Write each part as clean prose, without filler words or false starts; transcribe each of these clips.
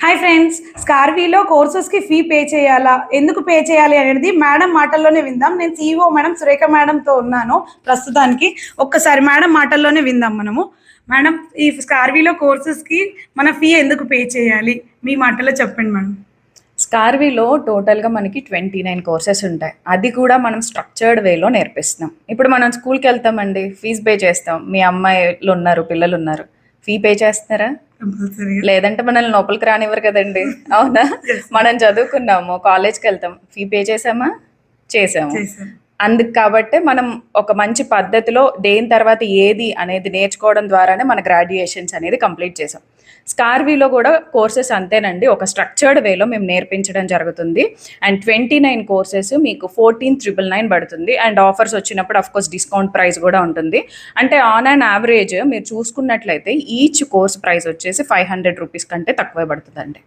Hi friends, స్కార్వీలో కోర్సెస్కి fee pay చేయాలా, ఎందుకు pay చేయాలి అనేది మేడం మాటల్లోనే విందాం. నేను CEO మేడం సురేఖ మేడంతో ఉన్నాను ప్రస్తుతానికి. ఒక్కసారి మేడం మాటల్లోనే విందాం మనము. మేడం, ఈ స్కార్వీలో కోర్సెస్కి మన ఫీ ఎందుకు పే చేయాలి, మీ మాటల్లో చెప్పండి మేడం. స్కార్వీలో టోటల్గా మనకి 29 కోర్సెస్ ఉంటాయి. అది కూడా మనం స్ట్రక్చర్డ్ వేలో నేర్పిస్తున్నాం. ఇప్పుడు మనం స్కూల్కి వెళ్తామండి, ఫీజు పే చేస్తాం. మీ అమ్మాయిలు ఉన్నారు, పిల్లలు ఉన్నారు, ఫీ పే చేస్తున్నారా? లేదంటే మనల్ని లోపలికి రానివ్వరు కదండి, అవునా? మనం చదువుకున్నాము, కాలేజ్కి వెళ్తాం, ఫీ పే చేసామా? చేసాము. అందుకు కాబట్టే మనం ఒక మంచి పద్ధతిలో దేని తర్వాత ఏది అనేది నేర్చుకోవడం ద్వారానే మన గ్రాడ్యుయేషన్స్ అనేది కంప్లీట్ చేసాం. స్కార్వీలో కూడా కోర్సెస్ అంతేనండి, ఒక స్ట్రక్చర్డ్ వేలో మేము నేర్పించడం జరుగుతుంది. అండ్ 29 కోర్సెస్ మీకు 14,999 పడుతుంది. అండ్ ఆఫర్స్ వచ్చినప్పుడు అఫ్కోర్స్ డిస్కౌంట్ ప్రైస్ కూడా ఉంటుంది. అంటే ఆన్ అండ్ యావరేజ్ మీరు చూసుకున్నట్లయితే ఈచ్ కోర్స్ ప్రైస్ వచ్చేసి 500 రూపీస్ కంటే తక్కువే పడుతుందండి.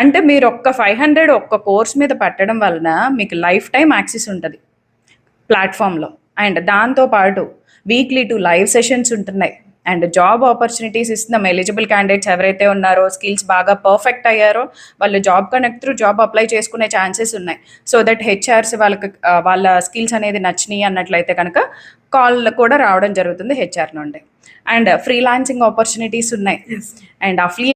అంటే మీరు ఒక్క 500 ఒక్క కోర్స్ మీద పెట్టడం వలన మీకు లైఫ్ టైం యాక్సెస్ ఉంటుంది ప్లాట్ఫామ్లో. అండ్ దాంతోపాటు వీక్లీ 2 లైవ్ సెషన్స్ ఉంటున్నాయి. అండ్ జాబ్ ఆపర్చునిటీస్ ఇస్తున్నాం. ఎలిజిబుల్ క్యాండిడేట్స్ ఎవరైతే ఉన్నారో, స్కిల్స్ బాగా పర్ఫెక్ట్ అయ్యారో వాళ్ళు job connect through job apply చేసుకునే ఛాన్సెస్ ఉన్నాయి. సో దట్ హెచ్ఆర్స్ వాళ్ళకి వాళ్ళ స్కిల్స్ అనేది నచ్చినాయి అన్నట్లయితే కనుక కాల్ కూడా రావడం జరుగుతుంది హెచ్ఆర్ నుండి. అండ్ ఫ్రీలాన్సింగ్ ఆపర్చునిటీస్ ఉన్నాయి. అండ్